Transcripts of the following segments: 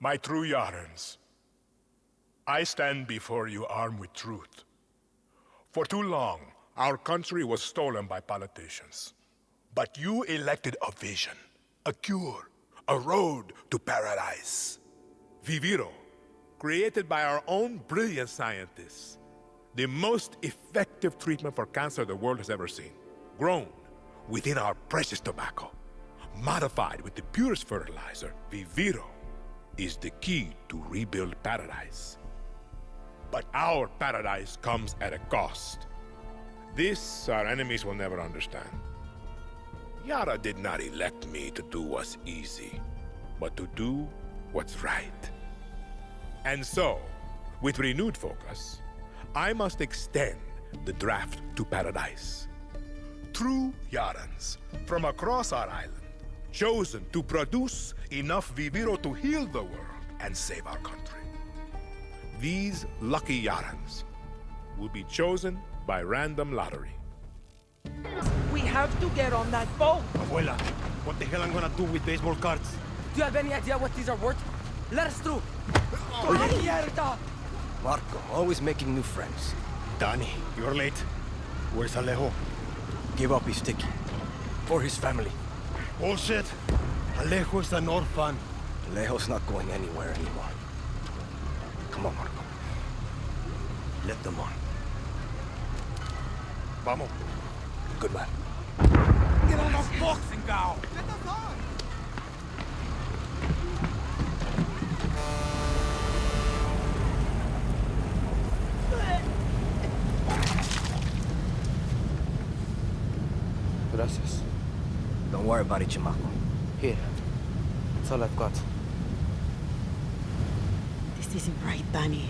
My true Yarans, I stand before you armed with truth. For too long, our country was stolen by politicians. But you elected a vision, a cure, a road to paradise. Viviro, created by our own brilliant scientists. The most effective treatment for cancer the world has ever seen. Grown within our precious tobacco. Modified with the purest fertilizer, Viviro is the key to rebuild paradise. But our paradise comes at a cost. This our enemies will never understand. Yara did not elect me to do what's easy, but to do what's right. And so, with renewed focus, I must extend the draft to paradise. True Yarans from across our island, chosen to produce enough Viviro to heal the world and save our country. These lucky Yarans will be chosen by random lottery. We have to get on that boat! Abuela, what the hell I'm gonna do with baseball cards? Do you have any idea what these are worth? Let us through! Marco, always making new friends. Danny, you're late. Where's Alejo? Give up his ticket. For his family. Bullshit! Alejo is an orphan. Alejo's not going anywhere anymore. Come on, Marco. Let them on. Vamos. Good man. Get on the boxing gown! Let us on! Gracias. Don't worry about it, Chamaco. Here. That's all I've got. This isn't right, Danny.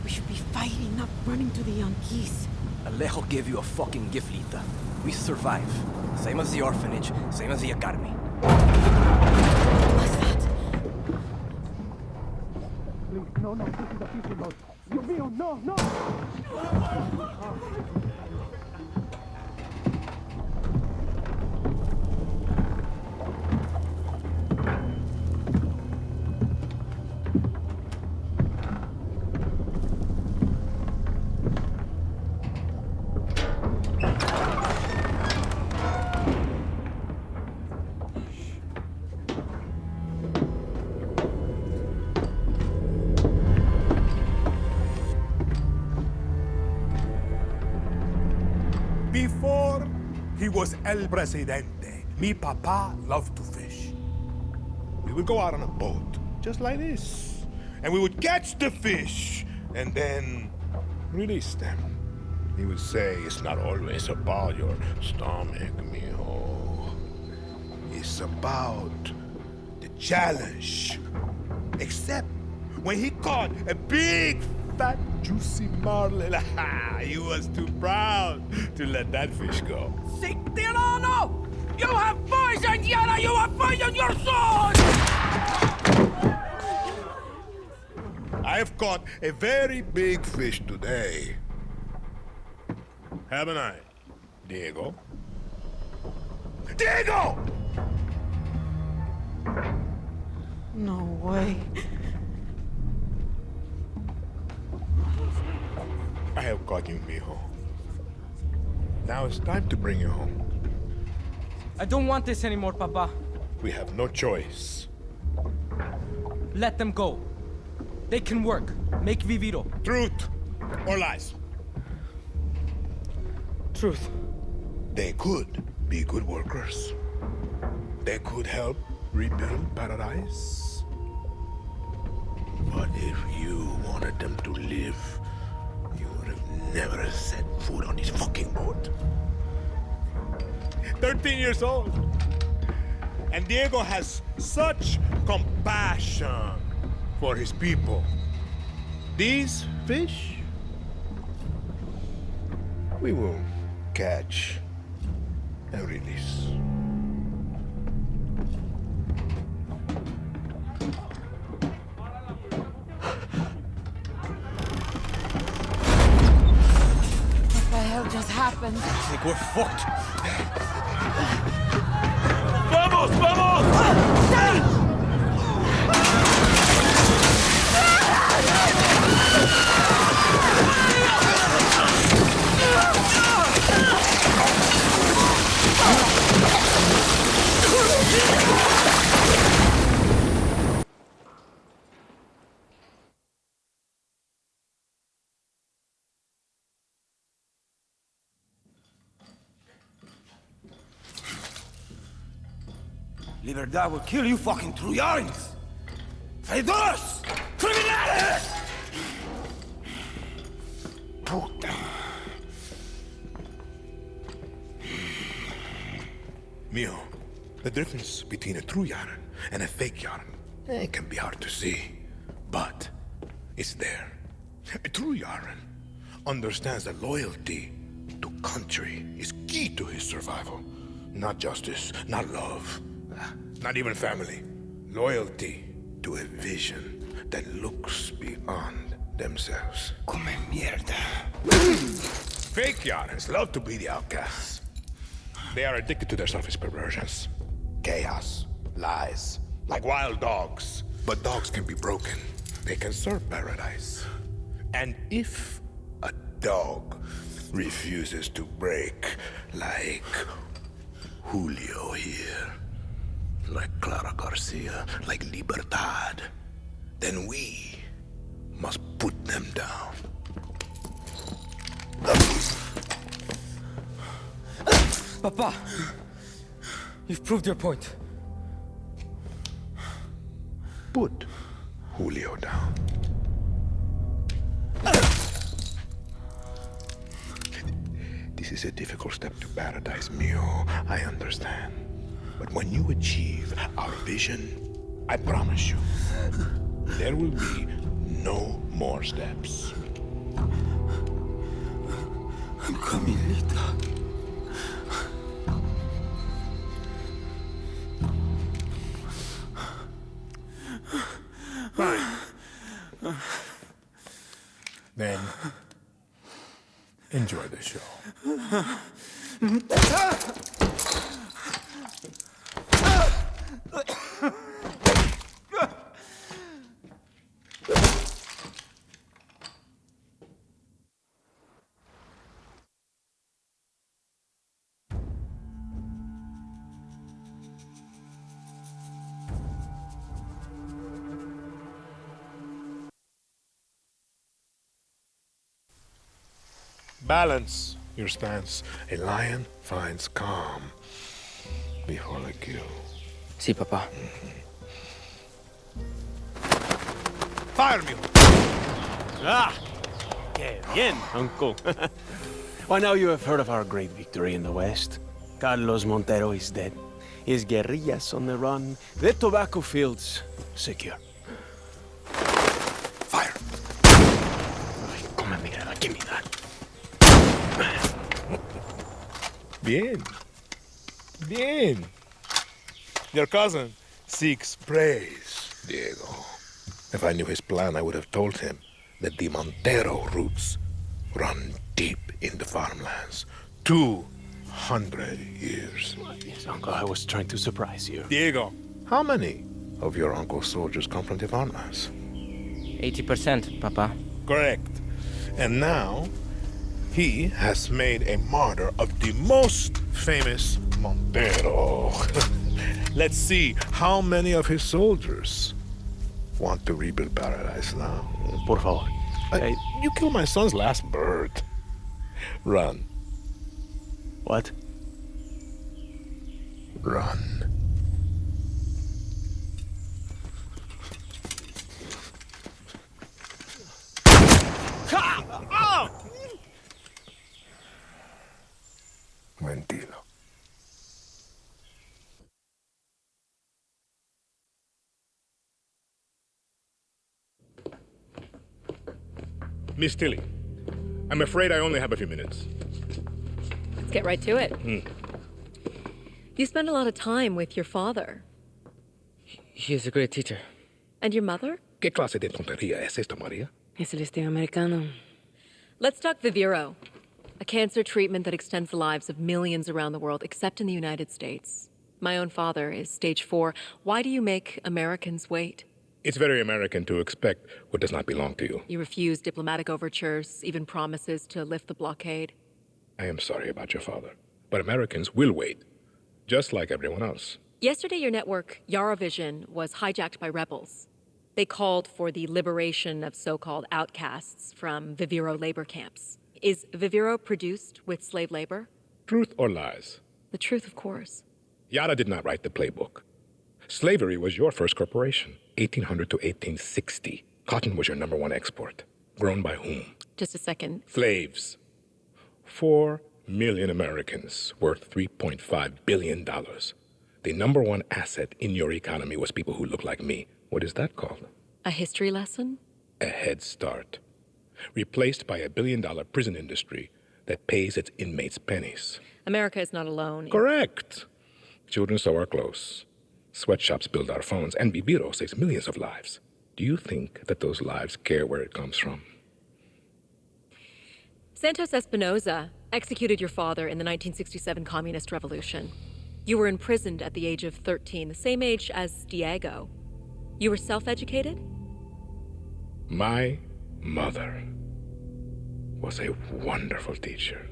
We should be fighting, not running to the Yankees. Alejo gave you a fucking gift, Lita. We survive. Same as the orphanage, same as the academy. What's that? Please, no, this is a people note. Dios mío, no! Before he was El Presidente, mi papa loved to fish. We would go out on a boat, just like this, and we would catch the fish, and then release them. He would say, it's not always about your stomach, mijo. It's about the challenge. Except when he caught a big, fat, juicy marlin, he was too proud to let that fish go. Sic Tirano! You have poisoned Yara! You have poisoned your sword! I have caught a very big fish today. Haven't I, Diego? Diego! No way. I have caught you, mijo. Now it's time to bring you home. I don't want this anymore, Papa. We have no choice. Let them go. They can work. Make Viviro. Truth or lies? Truth. They could be good workers. They could help rebuild paradise. But if you wanted them to live, you would have never set foot on this fucking boat. 13 years old. And Diego has such compassion for his people. These fish, we will catch and release. What the hell just happened? I think we're fucked. ¡Vamos, vamos! Libertad will kill you fucking Trujans! Traidores! Criminales! Puta. Mio, the difference between a true Yaran and a fake Yaran, it can be hard to see, but it's there. A true Yaran understands that loyalty to country is key to his survival. Not justice, not love, not even family. Loyalty to a vision that looks beyond themselves. Come mierda. Fake Yarans love to be the outcasts. They are addicted to their selfish perversions. Chaos, lies, like wild dogs. But dogs can be broken. They can serve paradise. And if a dog refuses to break, like Julio here, like Clara Garcia, like Libertad, then we must put them down. Papa! You've proved your point. Put Julio down. This is a difficult step to paradise, Mio. I understand. But when you achieve our vision, I promise you, there will be no more steps. I'm coming, Lita. Fine. Then, enjoy the show. Balance your stance. A lion finds calm before the kill. Sí, papá. Fire me! Ah! Que bien, uncle. Well, now you have heard of our great victory in the West. Carlos Montero is dead. His guerrillas on the run. The tobacco fields secure. Fire! Ay, come mierda, give me that. Bien. Bien. Your cousin seeks praise, Diego. If I knew his plan, I would have told him that the Montero roots run deep in the farmlands. 200 years. Yes, uncle, I was trying to surprise you. Diego, how many of your uncle's soldiers come from the farmlands? 80%, papa. Correct. And now, he has made a martyr of the most famous Montero. Let's see how many of his soldiers want to rebuild paradise now. Por favor. You killed my son's last bird. Run. What? Run. Mentilo. Miss Tilly, I'm afraid I only have a few minutes. Let's get right to it. You spend a lot of time with your father. He is a great teacher. And your mother? ¿Qué clase de tontería es esta, María? Es el estilo americano. Let's talk Viviro, a cancer treatment that extends the lives of millions around the world, except in the United States. My own father is stage 4. Why do you make Americans wait? It's very American to expect what does not belong to you. You refuse diplomatic overtures, even promises to lift the blockade. I am sorry about your father, but Americans will wait, just like everyone else. Yesterday, your network, Yara Vision, was hijacked by rebels. They called for the liberation of so-called outcasts from Viviro labor camps. Is Viviro produced with slave labor? Truth or lies? The truth, of course. Yara did not write the playbook. Slavery was your first corporation, 1800 to 1860. Cotton was your number one export. Grown by whom? Just a second. Slaves. 4 million Americans, worth $3.5 billion. The number one asset in your economy was people who look like me. What is that called? A history lesson? A head start. Replaced by a billion-dollar prison industry that pays its inmates pennies. America is not alone. Correct. Children sew our clothes. Sweatshops build our phones. And Viviro saves millions of lives. Do you think that those lives care where it comes from? Santos Espinosa executed your father in the 1967 Communist Revolution. You were imprisoned at the age of 13, the same age as Diego. You were self-educated? My mother was a wonderful teacher.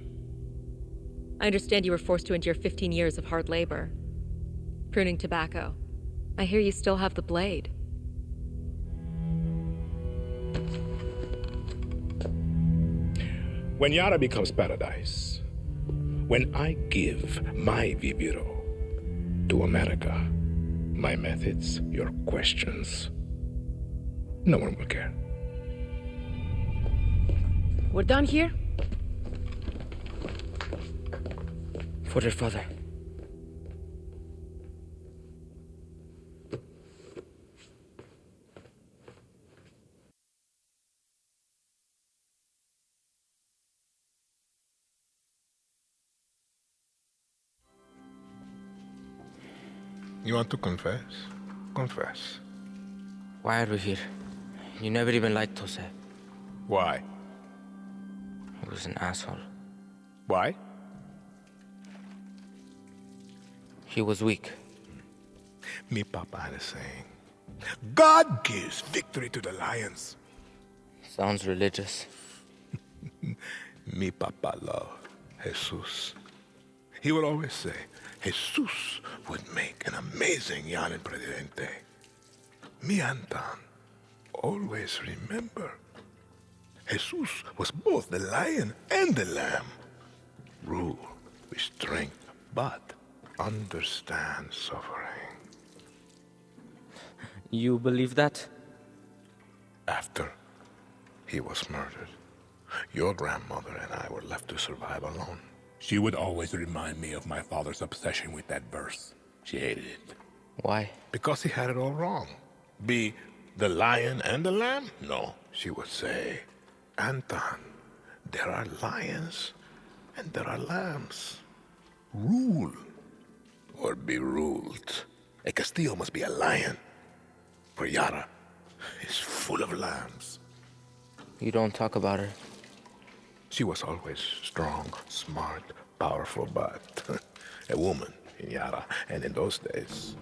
I understand you were forced to endure 15 years of hard labor. Pruning tobacco. I hear you still have the blade. When Yara becomes paradise, when I give my Viviro to America, my methods, your questions, no one will care. We're done here? For their father. You want to confess? Confess. Why are we here? You never even liked Jose. Why? He was an asshole. Why? He was weak. Me papa had a saying. God gives victory to the lions. Sounds religious. Mi papa loved Jesus. He would always say, Jesus would make an amazing Jan and Presidente. Me Anton always remember, Jesus was both the lion and the lamb. Rule with strength, but understand suffering. You believe that? After he was murdered, your grandmother and I were left to survive alone. She would always remind me of my father's obsession with that verse. She hated it. Why? Because he had it all wrong. Be the lion and the lamb? No. She would say, Anton, there are lions and there are lambs. Rule or be ruled. A Castillo must be a lion, for Yara is full of lambs. You don't talk about her. She was always strong, smart, powerful, but a woman in Yara. And in those days,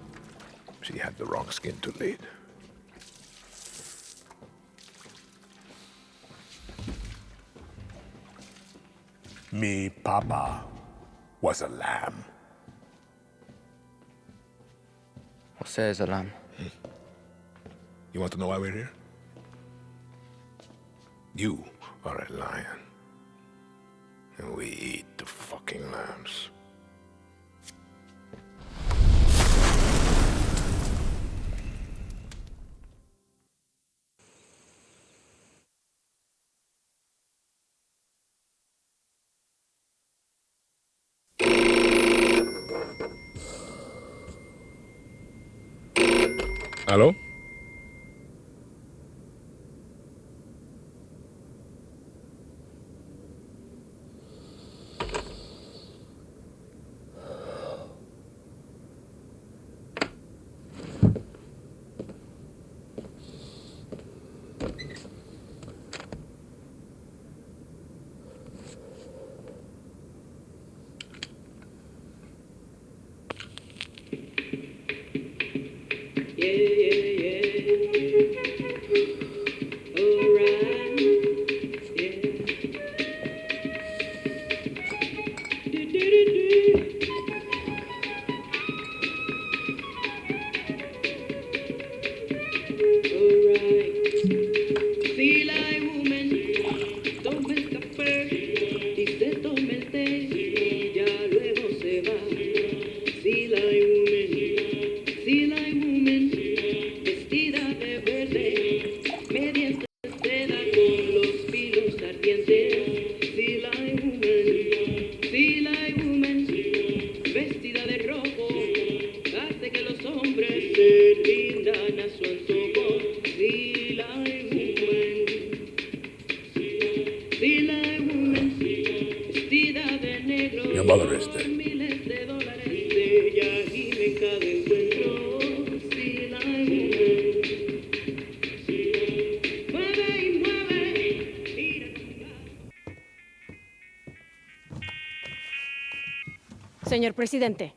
she had the wrong skin to lead. Me papa was a lamb. Jose is a lamb. You want to know why we're here? You are a lion. And we eat the fucking lambs. Hello? Vestida de rojo, hace que los hombres se rindan a su antojo. See like woman, vestida de negro. Your mother is dead. Miles de dólares de ella y en cada encuentro. See like woman, mueve y mueve. Señor Presidente.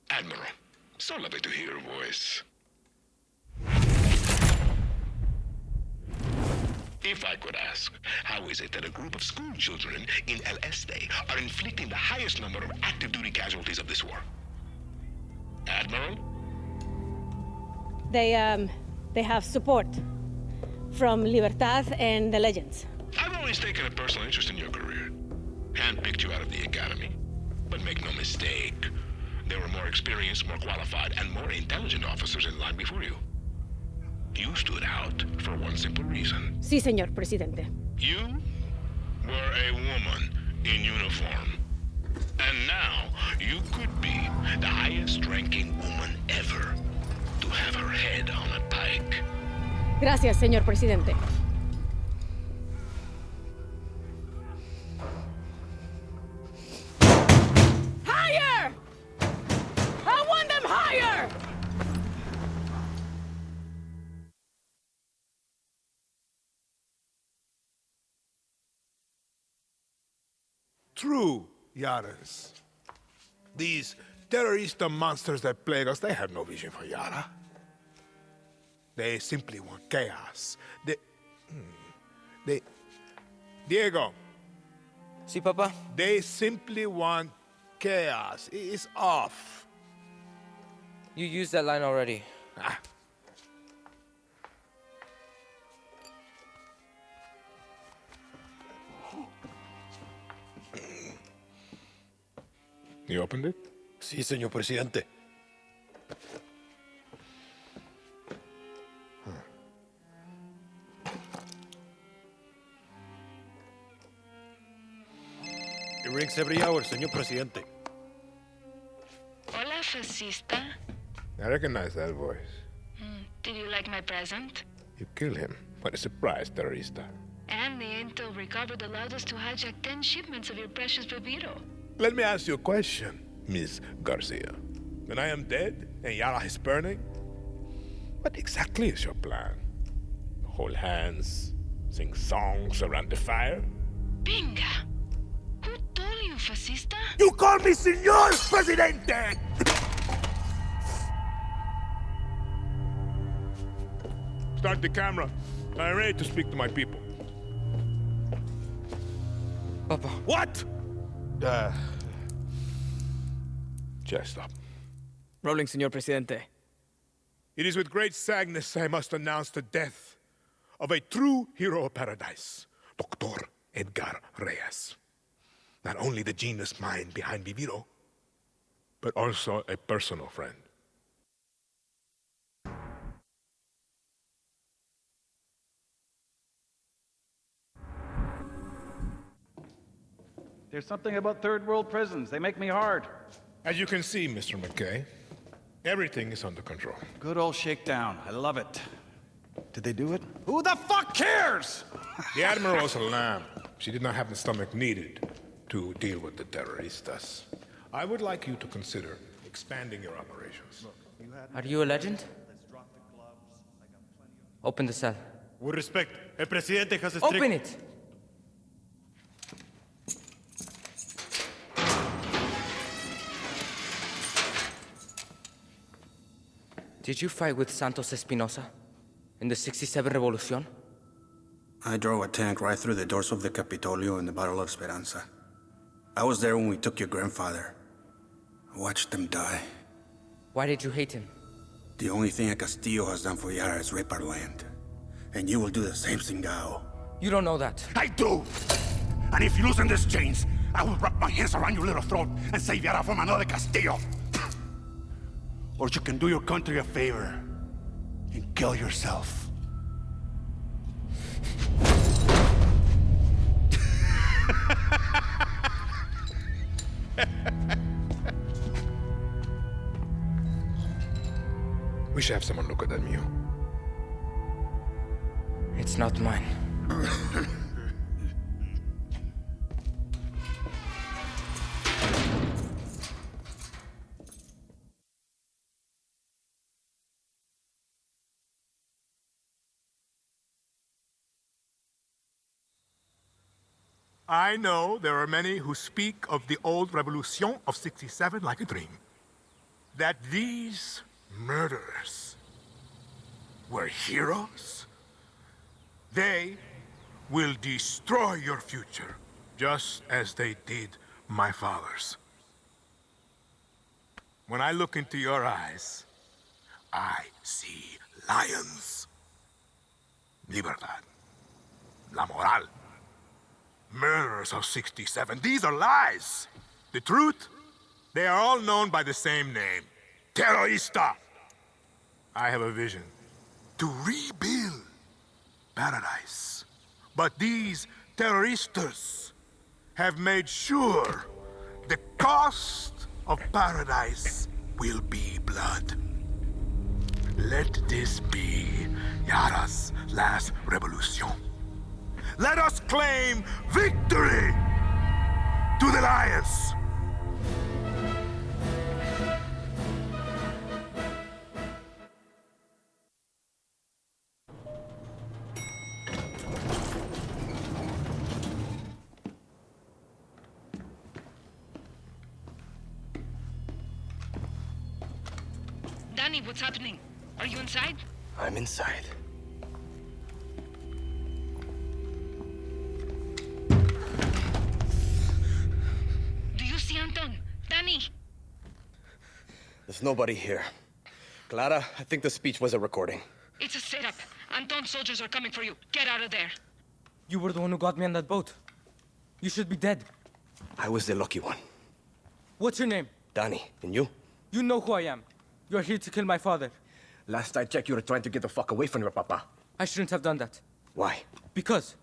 Admiral, so lovely to hear your voice. If I could ask, how is it that a group of school children in El Este are inflicting the highest number of active duty casualties of this war? Admiral? They have support from Libertad and the Legends. I've always taken a personal interest in your career. Handpicked you out of the academy. But make no mistake, there were more experienced, more qualified, and more intelligent officers in line before you. You stood out for one simple reason. Sí, señor Presidente. You were a woman in uniform. And now you could be the highest-ranking woman ever to have her head on a pike. Gracias, señor Presidente. Higher! I want them higher! True, Yaras. These terrorista monsters that plague us, they have no vision for Yara. They simply want chaos. Diego. Sí, Papa? They simply want chaos. It's off. You used that line already. Ah. You opened it? Sí, señor Presidente. It rings every hour, señor Presidente. Hola, fascista. I recognize that voice. Did you like my present? You killed him. What a surprise, terrorista. And the intel recovered allowed us to hijack 10 shipments of your precious Viviro. Let me ask you a question, Miss Garcia. When I am dead and Yara is burning, what exactly is your plan? Hold hands, sing songs around the fire? Pinga! Who told you, fascista? You call me Señor Presidente! Start the camera. I'm ready to speak to my people. Papa. What? Just stop. Rolling, Señor Presidente. It is with great sadness I must announce the death of a true hero of paradise, Dr. Edgar Reyes. Not only the genius mind behind Viviro, but also a personal friend. There's something about third world prisons. They make me hard. As you can see, Mr. McKay, everything is under control. Good old shakedown. I love it. Did they do it? Who the fuck cares? The Admiral was a lamb. She did not have the stomach needed to deal with the terroristas. I would like you to consider expanding your operations. Are you a legend? Open the cell. With respect, el presidente has a strict... Open it! Did you fight with Santos Espinosa in the 67 Revolution? I drove a tank right through the doors of the Capitolio in the Battle of Esperanza. I was there when we took your grandfather. I watched him die. Why did you hate him? The only thing a Castillo has done for Yara is rape our land. And you will do the same, Singao. You don't know that. I do! And if you loosen these chains, I will wrap my hands around your little throat and save Yara from another Castillo. Or you can do your country a favor and kill yourself. should have someone look at that mule. It's not mine. I know there are many who speak of the old Revolution of '67 like a dream. That these murderers were heroes. They will destroy your future, just as they did my father's. When I look into your eyes, I see lions. Libertad. La moral. Murderers of '67. These are lies. The truth? They are all known by the same name. Terrorista. I have a vision. To rebuild paradise. But these terroristas have made sure the cost of paradise will be blood. Let this be Yara's last revolution. Let us claim victory to the lions! Danny, what's happening? Are you inside? I'm inside. Do you see Anton? Danny! There's nobody here. Clara, I think the speech was a recording. It's a setup. Anton's soldiers are coming for you. Get out of there. You were the one who got me on that boat. You should be dead. I was the lucky one. What's your name? Danny, and you? You know who I am. You're here to kill my father. Last I checked, you were trying to get the fuck away from your papa. I shouldn't have done that. Why? Because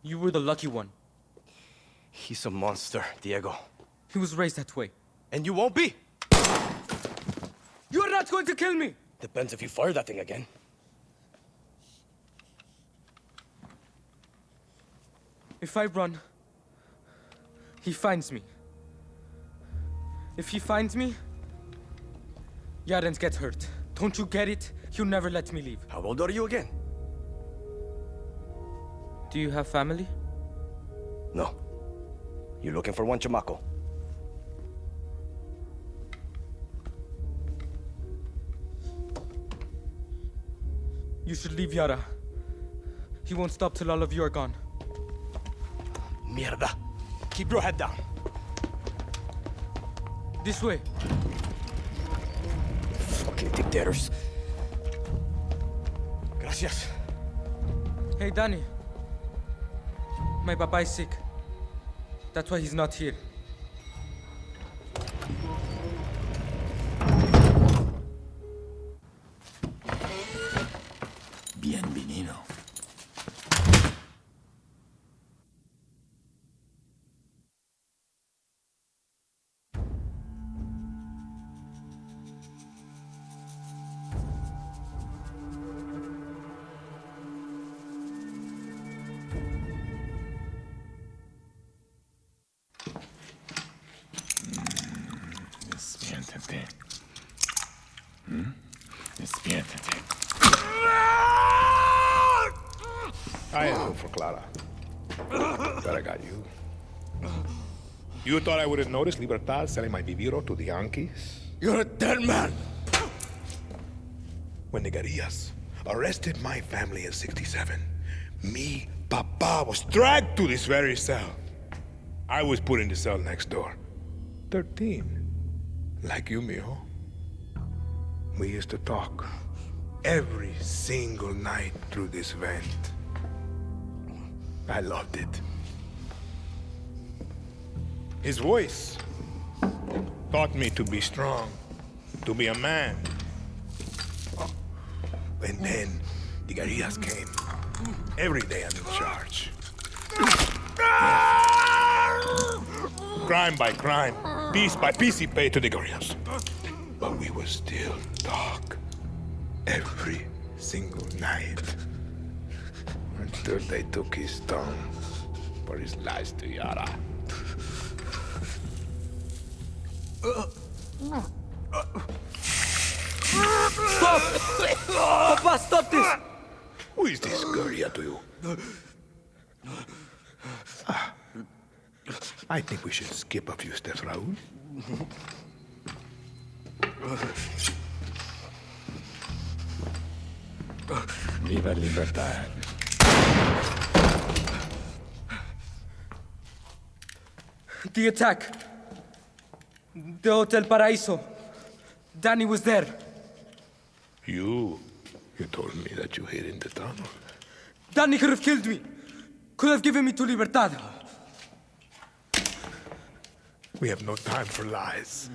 you were the lucky one. He's a monster, Diego. He was raised that way. And you won't be! You are not going to kill me! Depends if you fire that thing again. If I run, he finds me. If he finds me, Yarens gets hurt. Don't you get it? He'll never let me leave. How old are you again? Do you have family? No. You looking for one, chamaco? You should leave Yara. He won't stop till all of you are gone. Mierda. Keep your head down. This way. Fucking dictators. Gracias. Hey, Danny. My papa is sick. That's why he's not here. Bienvenido. Despiértate. Despiértate. I had hope for Clara. But I got you. You thought I would have noticed Libertad selling my viviro to the Yankees? You're a dead man! When the guerrillas arrested my family in '67, me, Papa, was dragged to this very cell. I was put in the cell next door. 13. Like you, mijo. We used to talk every single night through this vent. I loved it. His voice taught me to be strong, to be a man. And then the guerrillas came. Every day I'm in charge. Crime by crime, piece by piece he paid to the guerrillas. But we would still talk every single night until they took his tongue for his lies to Yara. Stop! Papa, stop this! Who is this Guerrilla to you? I think we should skip a few steps, Raúl. Viva Libertad. The attack. The Hotel Paraíso. Danny was there. You told me that you hid in the tunnel. Danny could have killed me. Could have given me to Libertad. We have no time for lies.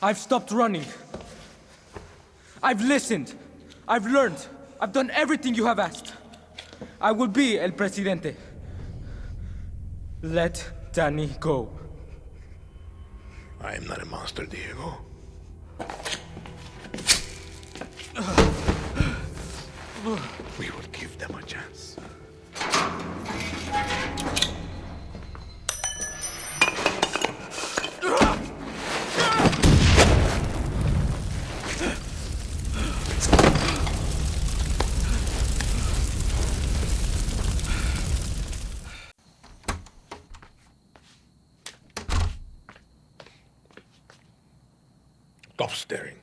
I've stopped running. I've listened. I've learned. I've done everything you have asked. I will be El Presidente. Let Danny go. I am not a monster, Diego. We will give them a chance. Stop staring.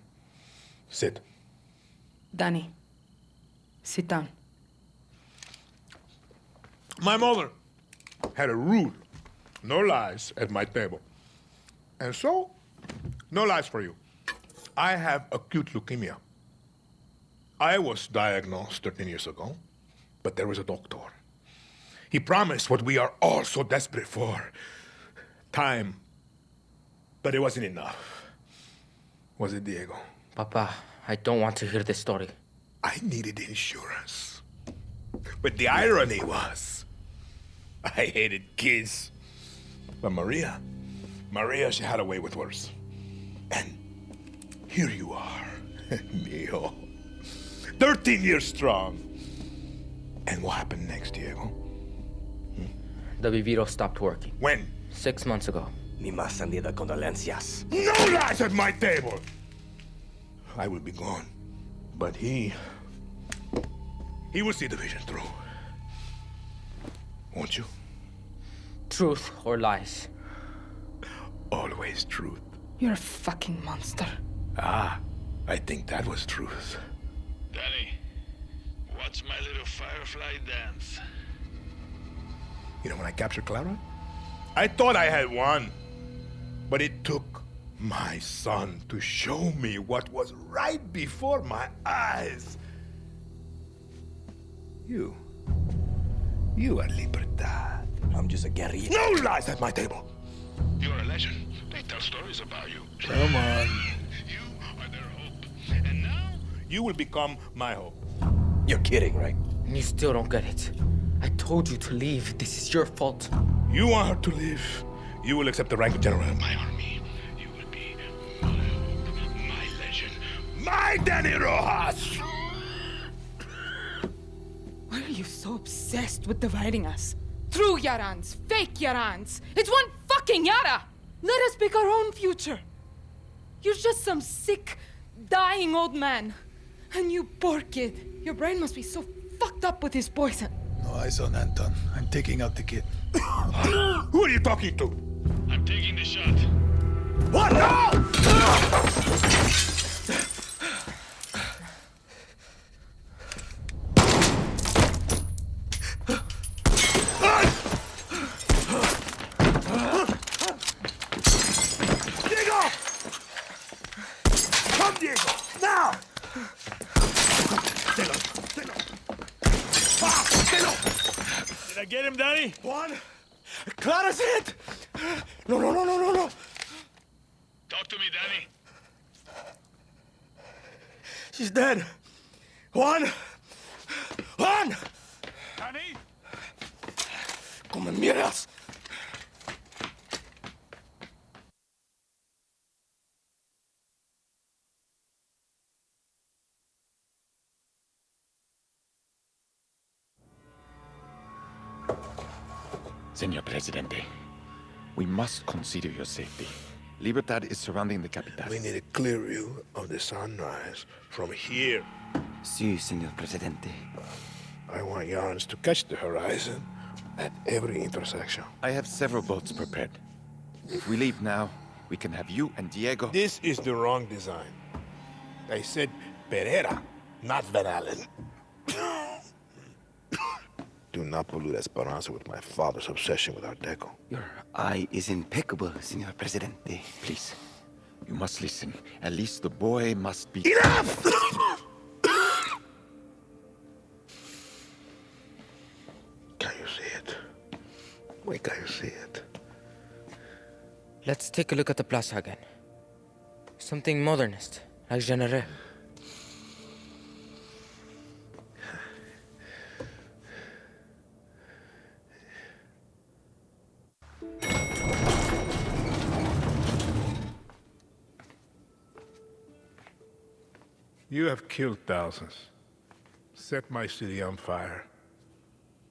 Sit. Danny, sit down. My mother had a rule. No lies at my table. And so, no lies for you. I have acute leukemia. I was diagnosed 13 years ago, but there was a doctor. He promised what we are all so desperate for. Time. But it wasn't enough. Was it, Diego? Papa, I don't want to hear this story. I needed insurance. But the irony was, I hated kids. But Maria, she had a way with words. And here you are, Mio. 13 years strong. And what happened next, Diego? The Viviro stopped working. When? 6 months ago. Mi más sentida condolencias. No lies at my table! I will be gone. But he will see the vision through. Won't you? Truth or lies? Always truth. You're a fucking monster. Ah, I think that was truth. Danny, watch my little firefly dance. You know, when I captured Clara, I thought I had won. But it took my son to show me what was right before my eyes. You are Libertad. I'm just a guerrilla. No lies at my table. You're a legend. They tell stories about you. Come on. You are their hope. And now, you will become my hope. You're kidding, right? You still don't get it. I told you to leave. This is your fault. You want her to live. You will accept the rank of general of my army. You will be my hope, my legend, my Danny Rojas! Why are you so obsessed with dividing us? True Yarans, fake Yarans. It's one fucking Yara! Let us pick our own future. You're just some sick, dying old man. And you poor kid. Your brain must be so fucked up with his poison. No eyes on Anton. I'm taking out the kid. Who are you talking to? I'm taking the shot. What? No! Diego! Come, Diego! Now! Stay low. Stay low. Stay low. Did I get him, Danny? Juan! Clara's hit! No. Talk to me, Danny. She's dead. Juan! Juan! Danny? Come mierdas! Señor Presidente, we must consider your safety. Libertad is surrounding the capital. We need a clear view of the sunrise from here. Sí, Señor Presidente. I want Yarans to catch the horizon at every intersection. I have several boats prepared. If we leave now, we can have you and Diego... This is the wrong design. I said Pereira, not Van Allen. Do not pollute Esperanza with my father's obsession with Art Deco. Your eye is impeccable, Señor Presidente. Please, you must listen. At least the boy must be... Enough! Can you see it? Wait, can you see it? Let's take a look at the plaza again. Something modernist, like Genere. You have killed thousands, set my city on fire,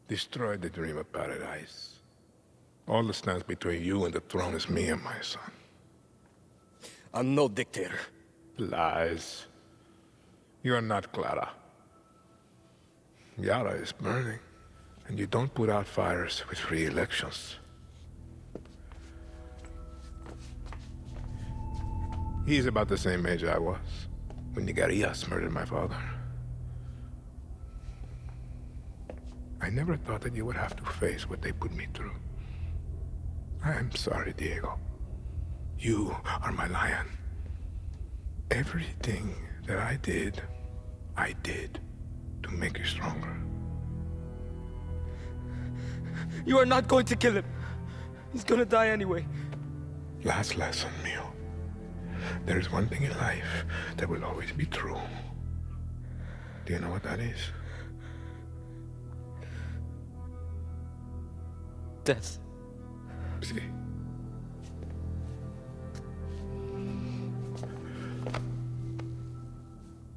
destroyed the dream of paradise. All that stands between you and the throne is me and my son. I'm no dictator. Lies. You're not Clara. Yara is burning, and you don't put out fires with free elections. He's about the same age I was when Nigarias murdered my father. I never thought that you would have to face what they put me through. I'm sorry, Diego. You are my lion. Everything that I did to make you stronger. You are not going to kill him. He's gonna die anyway. Last lesson, Mio. There is one thing in life that will always be true. Do you know what that is? Death. See?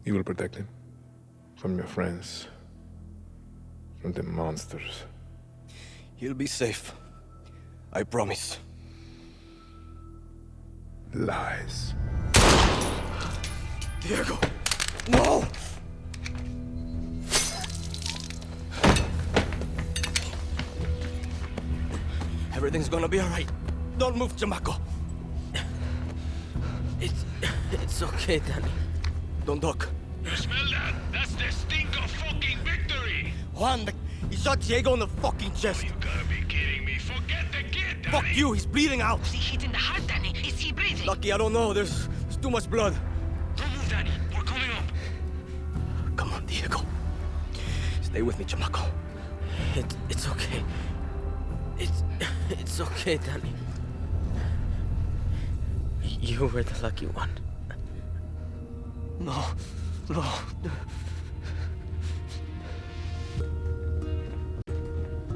You will protect him from your friends, from the monsters. He'll be safe. I promise. Lies. Diego! No! Everything's gonna be alright. Don't move, chamaco. It's okay, Danny. Don't duck. You smell that? That's the stink of fucking victory! Juan, he shot Diego in the fucking chest. You gotta be kidding me. Forget the kid, Danny! Fuck you, he's bleeding out. Was he hit in the heart, Danny? Is he breathing? Lucky, I don't know. There's too much blood. Don't move, Danny. We're coming up. Come on, Diego. Stay with me, chamaco. It's okay. It's okay, Danny. You were the lucky one. No.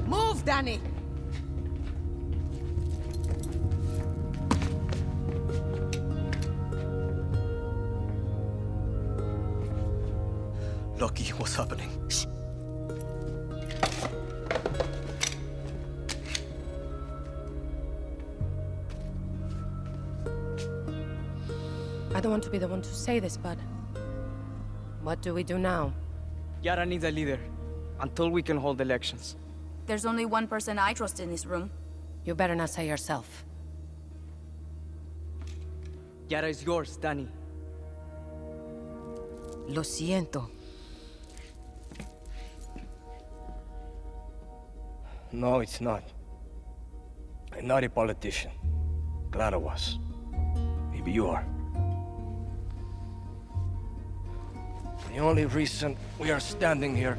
Move, Danny! Lucky, what's happening? Shh. I don't want to be the one to say this, but... what do we do now? Yara needs a leader, until we can hold elections. There's only one person I trust in this room. You better not say yourself. Yara is yours, Danny. Lo siento. No, it's not. I'm not a politician. Clara was. Maybe you are. The only reason we are standing here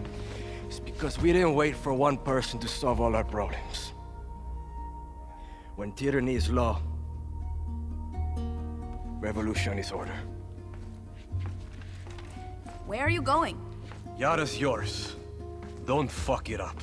is because we didn't wait for one person to solve all our problems. When tyranny is law, revolution is order. Where are you going? Yara's yours. Don't fuck it up.